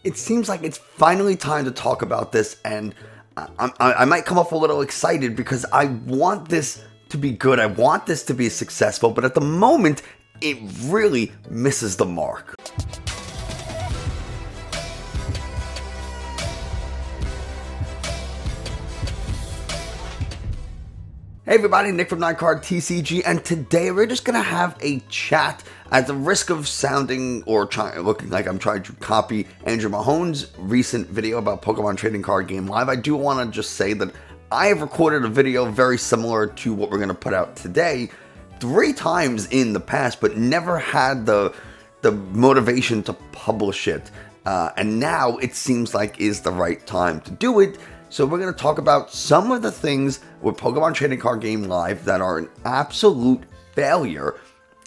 It seems like it's finally time to talk about this, and I might come off a little excited because I want this to be good. I want this to be successful, but at the moment, it really misses the mark. Hey everybody, Nick from 9card TCG, and today we're just gonna have a chat at the risk of sounding or looking like I'm trying to copy Andrew Mahone's recent video about Pokemon Trading Card Game Live. I do want to just say that I have recorded a video very similar to what we're gonna put out today 3 times in the past, but never had the motivation to publish it. And now it seems like is the right time to do it. So we're going to talk about some of the things with Pokemon Trading Card Game Live that are an absolute failure.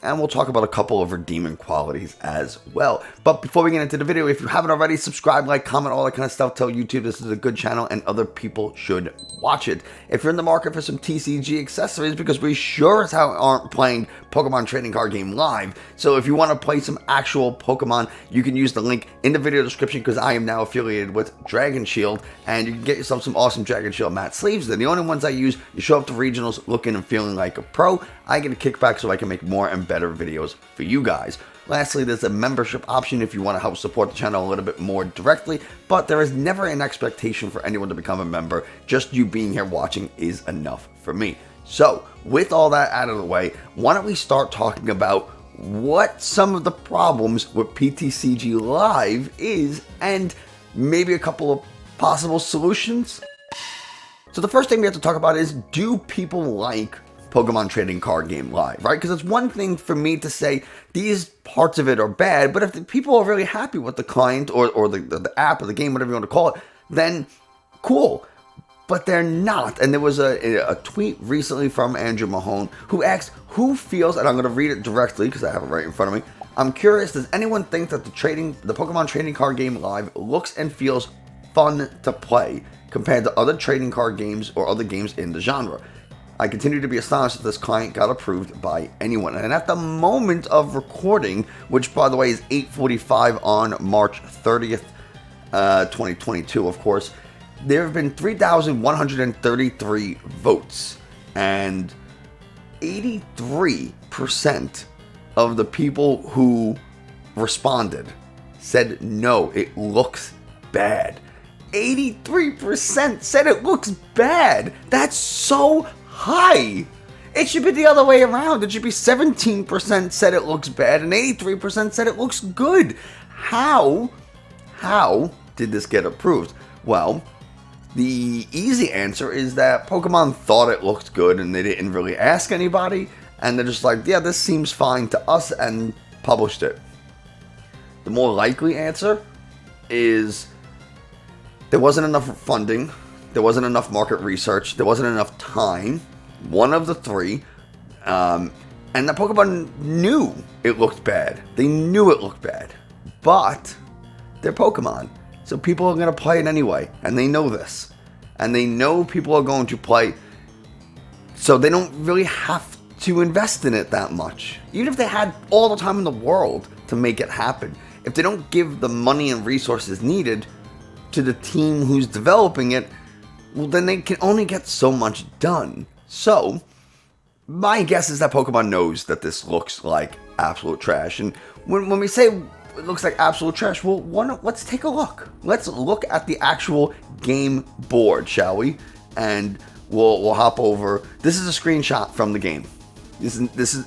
And we'll talk about a couple of redeeming qualities as well. But before we get into the video, if you haven't already, subscribe, like, comment, all that kind of stuff. Tell YouTube this is a good channel and other people should watch it. If you're in the market for some TCG accessories, because we sure as hell aren't playing Pokemon Trading Card Game Live. So if you want to play some actual Pokemon, you can use the link in the video description because I am now affiliated with Dragon Shield. And you can get yourself some awesome Dragon Shield matte sleeves. They're the only ones I use. You show up to regionals looking and feeling like a pro. I get a kickback so I can make more and better videos for you guys. Lastly, there's a membership option if you want to help support the channel a little bit more directly, but there is never an expectation for anyone to become a member. Just you being here watching is enough for me. So, with all that out of the way, why don't we start talking about what some of the problems with PTCG Live is and maybe a couple of possible solutions? So the first thing we have to talk about is, do people like Pokemon Trading Card Game Live, right? Because it's one thing for me to say these parts of it are bad, but if the people are really happy with the client or the app or the game, whatever you want to call it, then cool. But they're not. And there was a tweet recently from Andrew Mahone who asked who feels, and I'm going to read it directly because I have it right in front of me. I'm curious, does anyone think that the Pokemon Trading Card Game Live looks and feels fun to play compared to other trading card games or other games in the genre? I continue to be astonished that this client got approved by anyone. And at the moment of recording, which by the way is 8:45 on March 30th, 2022, of course, there have been 3,133 votes. And 83% of the people who responded said no, it looks bad. 83% said it looks bad. That's so high. It should be the other way around. It should be 17% said it looks bad and 83% said it looks good. How did this get approved? Well, the easy answer is that Pokemon thought it looked good and they didn't really ask anybody, and they're just like, yeah, this seems fine to us, and published it. The more likely answer is there wasn't enough funding, there wasn't enough market research, there wasn't enough time, one of the three, and the Pokemon knew it looked bad. They knew it looked bad, but they're Pokemon, so people are going to play it anyway, and they know this, and they know people are going to play, so they don't really have to invest in it that much. Even if they had all the time in the world to make it happen, if they don't give the money and resources needed to the team who's developing it, well, then they can only get so much done. So, my guess is that Pokemon knows that this looks like absolute trash. And when we say it looks like absolute trash, well, let's take a look. Let's look at the actual game board, shall we? And we'll hop over. This is a screenshot from the game. This is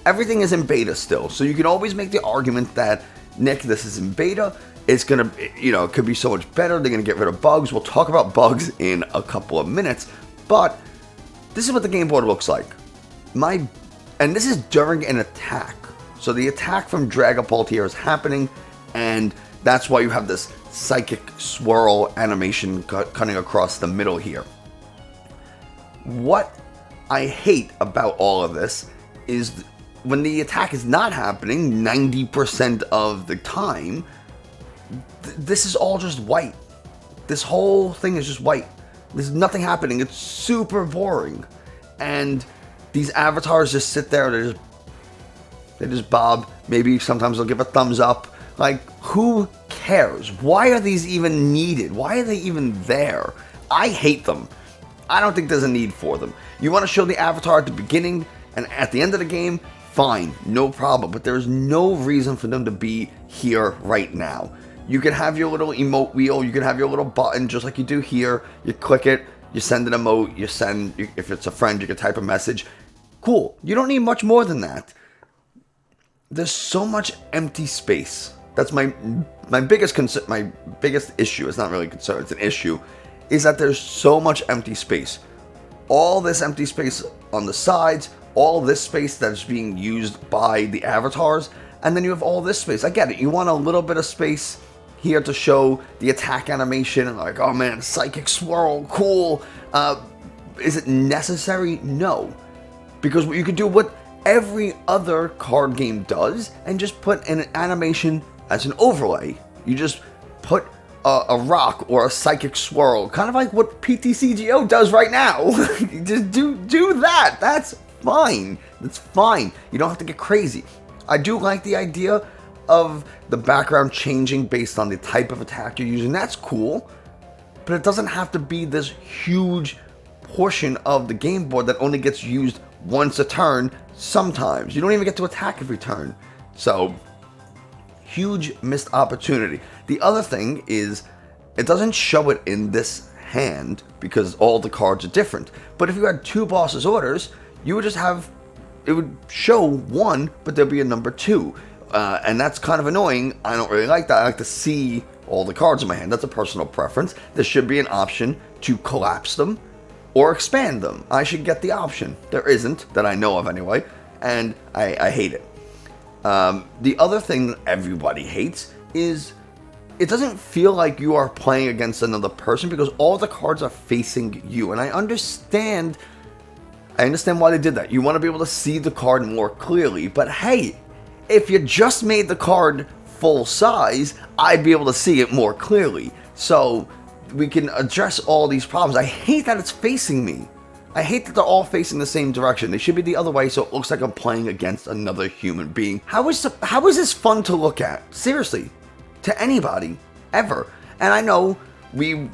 everything is in beta still. So you can always make the argument that, Nick, this is in beta. It's going to, it could be so much better. They're going to get rid of bugs. We'll talk about bugs in a couple of minutes. But this is what the game board looks like. And this is during an attack. So the attack from Dragapult here is happening. And that's why you have this psychic swirl animation cutting across the middle here. What I hate about all of this is when the attack is not happening 90% of the time, this is all just white. This whole thing is just white. There's nothing happening. It's super boring. And these avatars just sit there. They just bob. Maybe sometimes they'll give a thumbs up. Like, who cares? cares? Why are these even needed? Why are they even there? I hate them. I don't think there's a need for them. You want to show the avatar at the beginning and at the end of the game? Fine, no problem. But there's no reason for them to be here right now. You can have your little emote wheel. You can have your little button just like you do here. You click it. You send an emote. If it's a friend, you can type a message. Cool. You don't need much more than that. There's so much empty space. That's my biggest concern. My biggest issue. It's not really a concern. It's an issue. Is that there's so much empty space. All this empty space on the sides. All this space that's being used by the avatars. And then you have all this space. I get it. You want a little bit of space here to show the attack animation. And like, oh man, psychic swirl. Cool. Is it necessary? No. Because you could do what every other card game does and just put an animation as an overlay. You just put a rock or a psychic swirl, kind of like what PTCGO does right now. Just do that. That's fine. That's fine. You don't have to get crazy. I do like the idea of the background changing based on the type of attack you're using. That's cool, but it doesn't have to be this huge portion of the game board that only gets used once a turn. Sometimes you don't even get to attack every turn. So huge missed opportunity. The other thing is it doesn't show it in this hand because all the cards are different. But if you had two bosses orders, you would just have, it would show one, but there'd be a number two. And that's kind of annoying. I don't really like that. I like to see all the cards in my hand. That's a personal preference. There should be an option to collapse them or expand them. I should get the option. There isn't, that I know of anyway, and I hate it. The other thing that everybody hates is it doesn't feel like you are playing against another person because all the cards are facing you. And I understand why they did that. You want to be able to see the card more clearly, but hey, if you just made the card full size, I'd be able to see it more clearly. So we can address all these problems. I hate that it's facing me. I hate that they're all facing the same direction. They should be the other way so it looks like I'm playing against another human being. How is this fun to look at? Seriously, to anybody, ever. And I know we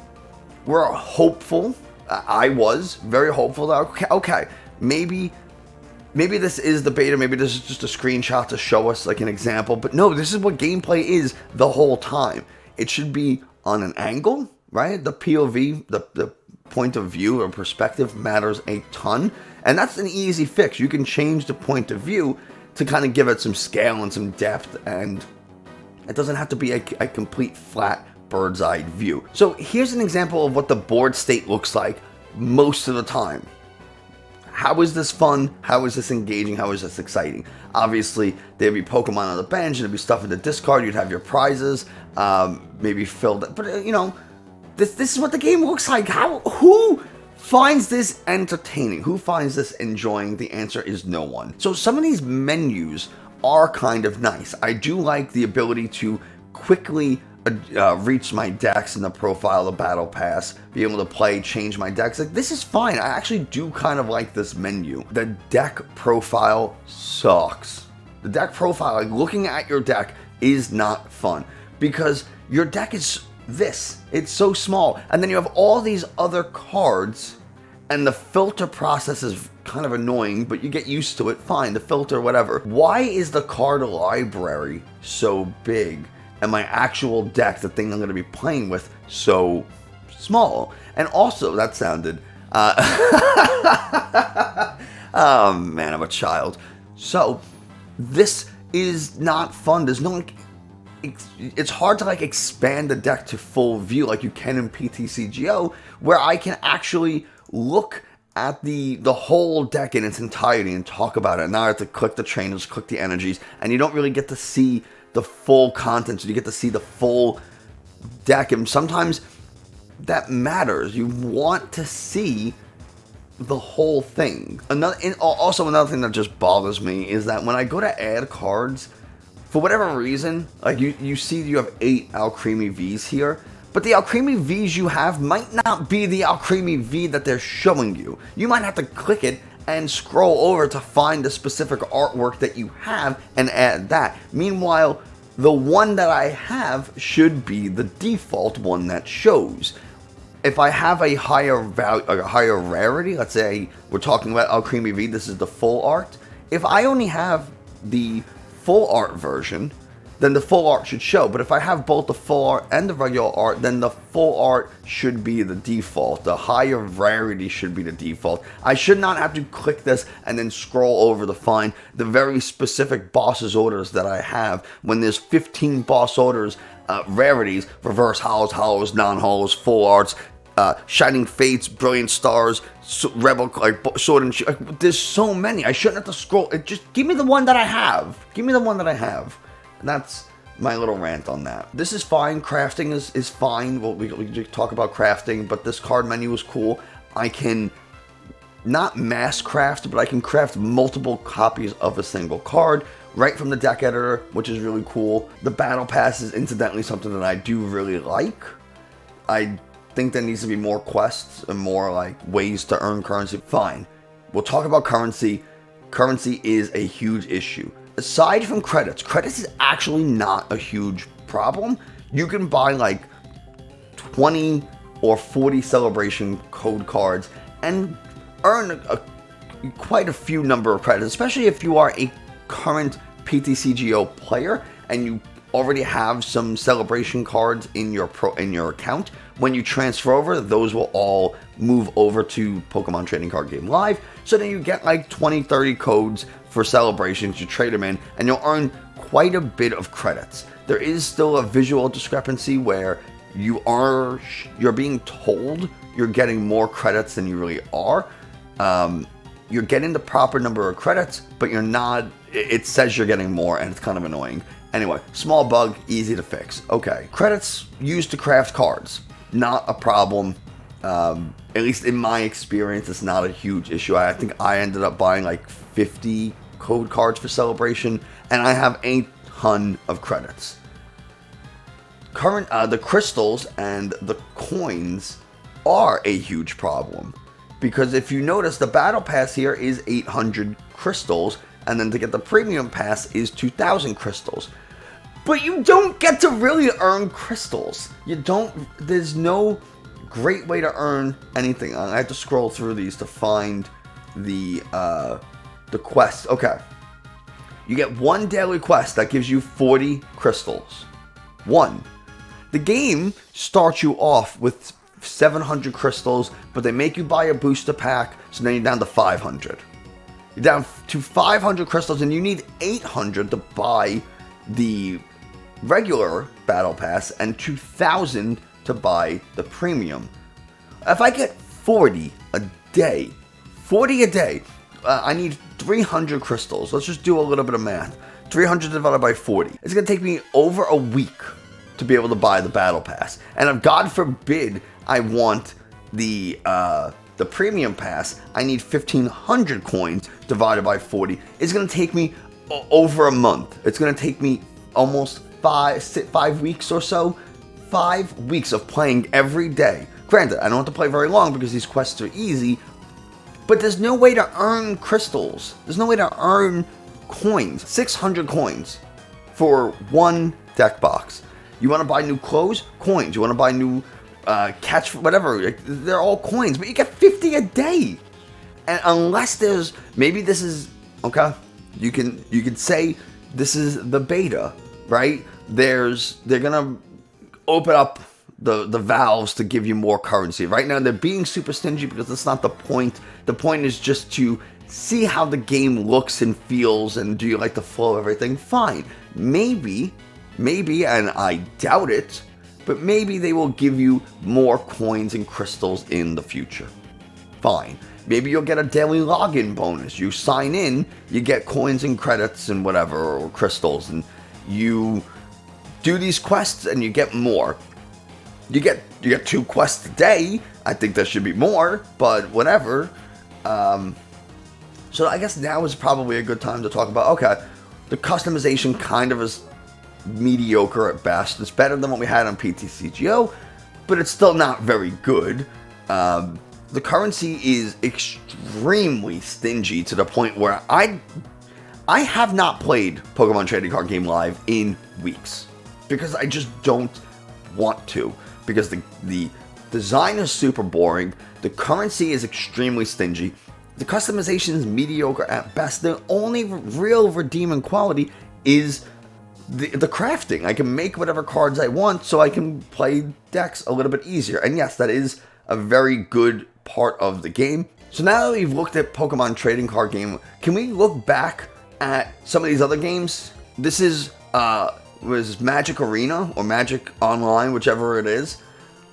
were hopeful. I was very hopeful that, okay, maybe this is the beta, maybe this is just a screenshot to show us like an example, but no, this is what gameplay is the whole time. It should be on an angle, right? The POV, the point of view or perspective matters a ton, and that's an easy fix. You can change the point of view to kind of give it some scale and some depth, and it doesn't have to be a complete flat bird's eye view. So here's an example of what the board state looks like most of the time. How is this fun? How is this engaging? How is this exciting? Obviously, there'd be Pokemon on the bench, and there'd be stuff in the discard. You'd have your prizes, maybe filled. But you know, this is what the game looks like. Who finds this entertaining? Who finds this enjoying? The answer is no one. So some of these menus are kind of nice. I do like the ability to quickly reach my decks in the profile of Battle Pass, be able to play, change my decks. Like, this is fine. I actually do kind of like this menu. The deck profile sucks. The deck profile, like looking at your deck, is not fun because your deck is this. It's so small. And then you have all these other cards, and the filter process is kind of annoying, but you get used to it. Fine, the filter, whatever. Why is the card library so big? And my actual deck, the thing I'm going to be playing with, so small? And also, that sounded... oh man, I'm a child. So, this is not fun. There's no... It's hard to like expand the deck to full view like you can in PTCGO, where I can actually look at the whole deck in its entirety and talk about it. Now I have to click the trainers, click the energies, and you don't really get to see the full content, so you get to see the full deck, and sometimes that matters. You want to see the whole thing. Also another thing that just bothers me is that when I go to add cards, for whatever reason, like you see you have 8 Alcremie Vs here, but the Alcremie Vs you have might not be the Alcremie V that they're showing you. You might have to click it and scroll over to find the specific artwork that you have and add that. Meanwhile, the one that I have should be the default one that shows. If I have a higher value, a higher rarity, let's say we're talking about El Creamy V, this is the full art. If I only have the full art version, then the full art should show. But if I have both the full art and the regular art, then the full art should be the default. The higher rarity should be the default. I should not have to click this and then scroll over to find the very specific boss's orders that I have when there's 15 boss orders, rarities, reverse hollows, hollows, non-hollows, full arts, Shining Fates, Brilliant Stars, Rebel, like Sword and Shield. Like, there's so many. I shouldn't have to scroll. Just give me the one that I have. Give me the one that I have. And that's my little rant on that. This is fine. Crafting is fine. Well, we talk about crafting, but this card menu is cool. I can not mass craft, but I can craft multiple copies of a single card right from the deck editor, which is really cool. The battle pass is incidentally something that I do really like. I think there needs to be more quests and more like ways to earn currency. Fine. We'll talk about currency. Currency is a huge issue. Aside from credits, credits is actually not a huge problem. You can buy like 20 or 40 celebration code cards and earn quite a few number of credits, especially if you are a current PTCGO player and you already have some celebration cards in your account. When you transfer over, those will all move over to Pokemon Trading Card Game Live. So then you get like 20, 30 codes for celebrations, you trade them in, and you'll earn quite a bit of credits. There is still a visual discrepancy where you're being told you're getting more credits than you really are. You're getting the proper number of credits, but you're not. It says you're getting more, and it's kind of annoying. Anyway, small bug, easy to fix. Okay, credits used to craft cards, not a problem. At least in my experience, it's not a huge issue. I think I ended up buying like 50 code cards for celebration, and I have a ton of credits. The crystals and the coins are a huge problem, because if you notice, the battle pass here is 800 crystals, and then to get the premium pass is 2,000 crystals. But you don't get to really earn crystals. There's no great way to earn anything. I have to scroll through these to find the quest. Okay. You get one daily quest that gives you 40 crystals. One. The game starts you off with 700 crystals, but they make you buy a booster pack, so then you're down to 500. You're down to 500 crystals, and you need 800 to buy the regular battle pass and 2,000 to buy the premium. If I get 40 a day, I need 300 crystals. Let's just do a little bit of math. 300 divided by 40. It's going to take me over a week to be able to buy the battle pass. And if God forbid I want the premium pass, I need 1,500 coins divided by 40. It's going to take me over a month. It's going to take me almost 5 weeks or so. 5 weeks of playing every day. Granted, I don't have to play very long because these quests are easy, but there's no way to earn crystals. There's no way to earn coins. 600 coins for one deck box. You want to buy new clothes? Coins. You want to buy new whatever. They're all coins, but you get 50 a day. And unless there's, maybe this is, okay, you can say this is the beta, right? They're gonna open up the valves to give you more currency. Right now they're being super stingy because that's not the point. The point is just to see how the game looks and feels, and do you like the flow of everything? Fine. Maybe, and I doubt it, but maybe they will give you more coins and crystals in the future. Fine. Maybe you'll get a daily login bonus. You sign in, you get coins and credits and whatever, or crystals, and you do these quests and you get more. You get 2 quests a day. I think there should be more, but whatever. So I guess now is probably a good time to talk about, okay, the customization kind of is mediocre at best. It's better than what we had on PTCGO, but it's still not very good. The currency is extremely stingy to the point where I I have not played Pokemon Trading Card Game Live in weeks because I just don't want to, because the design is super boring, the currency is extremely stingy, the customization is mediocre at best. The only real redeeming quality is the crafting. I can make whatever cards I want so I can play decks a little bit easier. And yes, that is a very good part of the game. So now that we've looked at Pokemon Trading Card Game, can we look back at some of these other games? This is was Magic Arena or Magic Online, whichever it is.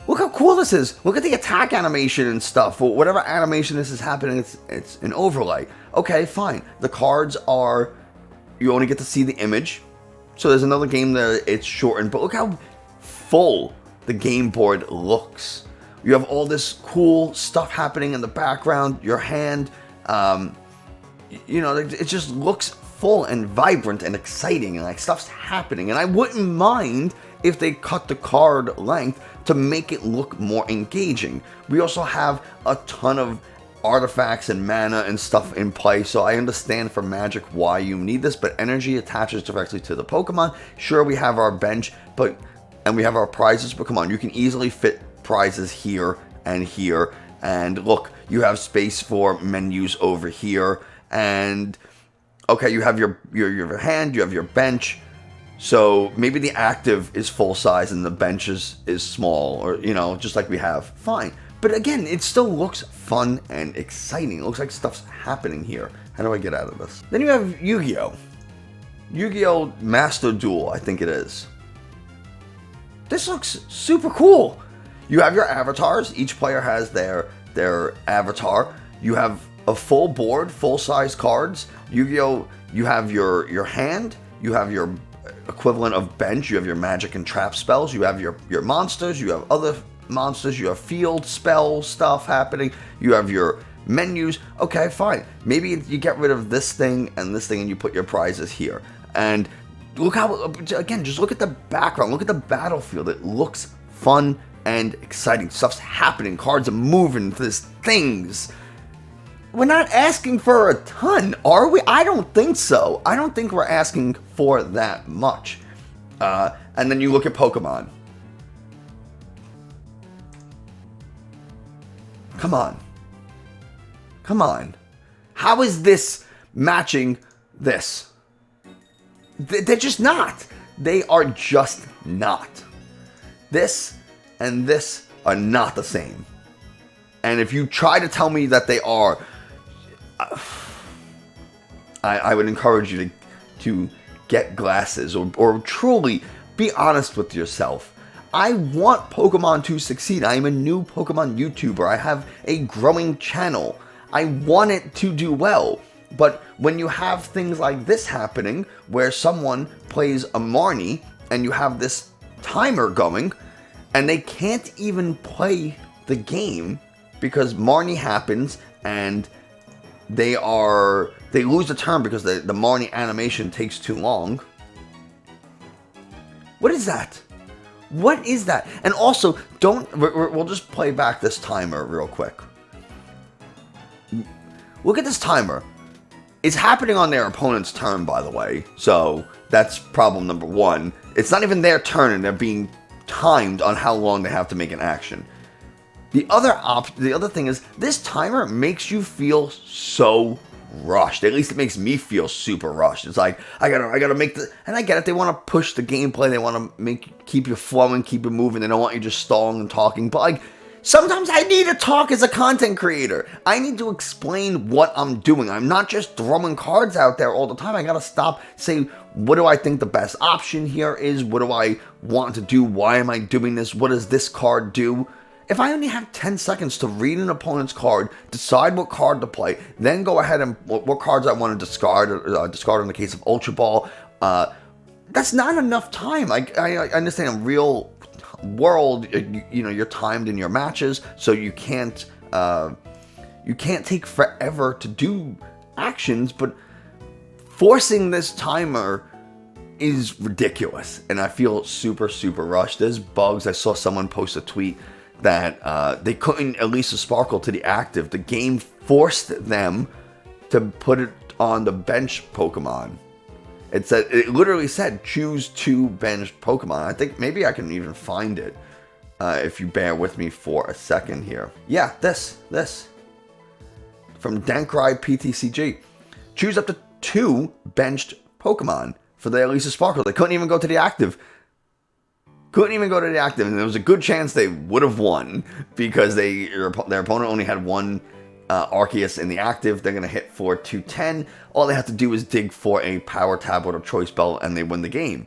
Look how cool this is. Look at the attack animation and stuff. Or whatever animation this is happening, it's an overlay. Okay, fine. The cards are, you only get to see the image. So there's another game that it's shortened, but look how full the game board looks. You have all this cool stuff happening in the background, your hand, you know, it just looks full and vibrant and exciting, and like stuff's happening. And I wouldn't mind if they cut the card length to make it look more engaging. We also have a ton of artifacts and mana and stuff in play, so I understand for Magic why you need this, but energy attaches directly to the Pokemon. Sure, we have our bench, and we have our prizes, but come on, you can easily fit prizes here and here, and look, you have space for menus over here, and okay, you have your hand, you have your bench, so maybe the active is full size and the bench is small, or you know, just like we have, fine. But again, it still looks fun and exciting. It looks like stuff's happening here. How do I get out of this? Then you have Yu-Gi-Oh! Yu-Gi-Oh! Master Duel, I think it is. This looks super cool. You have your avatars. Each player has their avatar. You have a full board, full-size cards. Yu-Gi-Oh! You have your hand. You have your equivalent of bench. You have your magic and trap spells. You have your monsters. You have other monsters, you have field spell stuff happening, you have your menus. Okay, fine. Maybe you get rid of this thing and you put your prizes here. And look how, again, just look at the background, look at the battlefield. It looks fun and exciting. Stuff's happening, cards are moving, there's things. We're not asking for a ton, are we? I don't think so. I don't think we're asking for that much. And then you look at Pokemon. Come on. Come on. How is this matching this? They're just not. They are just not. This and this are not the same. And if you try to tell me that they are, I would encourage you to get glasses or truly be honest with yourself. I want Pokemon to succeed. I am a new Pokemon YouTuber. I have a growing channel. I want it to do well. But when you have things like this happening, where someone plays a Marnie, and you have this timer going, and they can't even play the game, because Marnie happens, and they lose the turn because the Marnie animation takes too long. What is that? What is that? And also, we'll just play back this timer real quick. Look at this timer. It's happening on their opponent's turn, by the way. So that's problem number one. It's not even their turn, and they're being timed on how long they have to make an action. The other thing is, this timer makes you feel so rushed. At least it makes me feel super rushed. It's like, I gotta make and I get it, they want to push the gameplay, they want to keep you flowing, keep you moving, they don't want you just stalling and talking, but like, sometimes I need to talk as a content creator. I need to explain what I'm doing. I'm not just throwing cards out there all the time. I gotta stop, say, what do I think the best option here is? What do I want to do? Why am I doing this? What does this card do? If I only have 10 seconds to read an opponent's card, decide what card to play, then go ahead and what cards I want to discard in the case of Ultra Ball, that's not enough time. I understand in real world, you know, you're timed in your matches, so you can't take forever to do actions, but forcing this timer is ridiculous, and I feel super, super rushed. There's bugs. I saw someone post a tweet that they couldn't release a sparkle to the active. The game forced them to put it on the bench Pokemon. It literally said choose 2 benched Pokemon. I think maybe I can even find it if you bear with me for a second here. Yeah, this from Dankrai PTCG. Choose up to 2 benched Pokemon for the Elisa Sparkle. They couldn't even go to the active. And there was a good chance they would have won because their opponent only had 1 Arceus in the active. They're going to hit for 210. All they have to do is dig for a Power Tablet or Choice Belt and they win the game.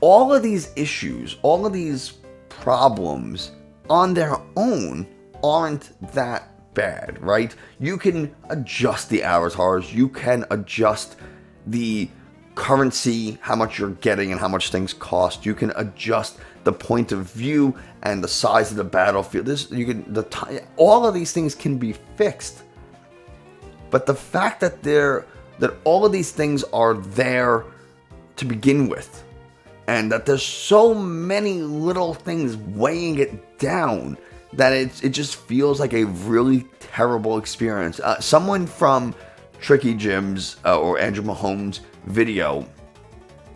All of these issues, all of these problems on their own aren't that bad, right? You can adjust the avatars. You can adjust the currency, how much you're getting and how much things cost. You can adjust the point of view and the size of the battlefield. All of these things can be fixed. But the fact that all of these things are there to begin with, and that there's so many little things weighing it down, that it just feels like a really terrible experience. Someone from Tricky Jim's or Andrew Mahomes' video,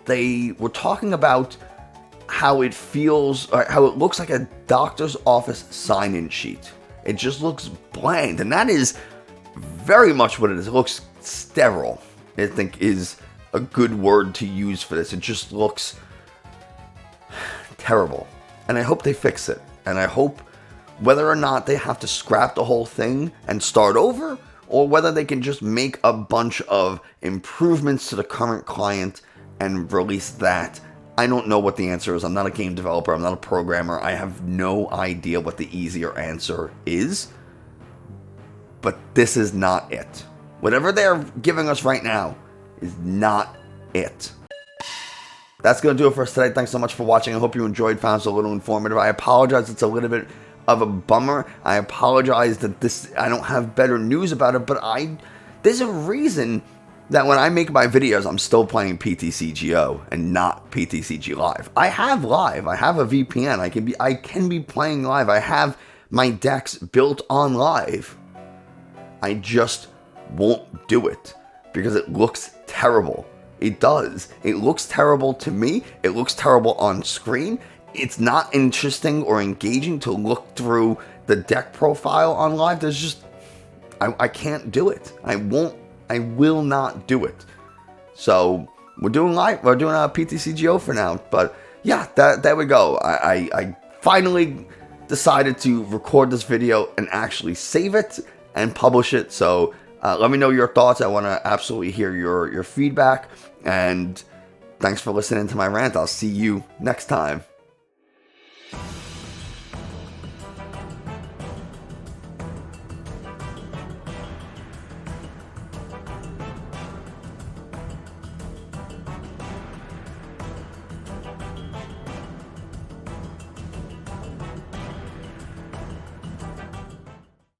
they were talking about how it feels, or how it looks like a doctor's office sign-in sheet. It just looks bland, and that is very much what it is. It looks sterile, I think is a good word to use for this. It just looks terrible, and I hope they fix it. And I hope, whether or not they have to scrap the whole thing and start over, or whether they can just make a bunch of improvements to the current client and release that. I don't know what the answer is. I'm not a game developer. I'm not a programmer. I have no idea what the easier answer is. But this is not it. Whatever they're giving us right now is not it. That's going to do it for us today. Thanks so much for watching. I hope you enjoyed, found this a little informative. I apologize. It's a little bit of a bummer. I apologize that I don't have better news about it, but there's a reason that when I make my videos, I'm still playing PTCGO and not PTCG Live. I have Live. I have a VPN. I can be playing Live. I have my decks built on Live. I just won't do it because it looks terrible. It does. It looks terrible to me. It looks terrible on screen. It's not interesting or engaging to look through the deck profile on Live. There's just, I can't do it. I will not do it. So we're doing Live. We're doing a PTCGO for now. But yeah, there we go. I finally decided to record this video and actually save it and publish it. So let me know your thoughts. I want to absolutely hear your feedback. And thanks for listening to my rant. I'll see you next time.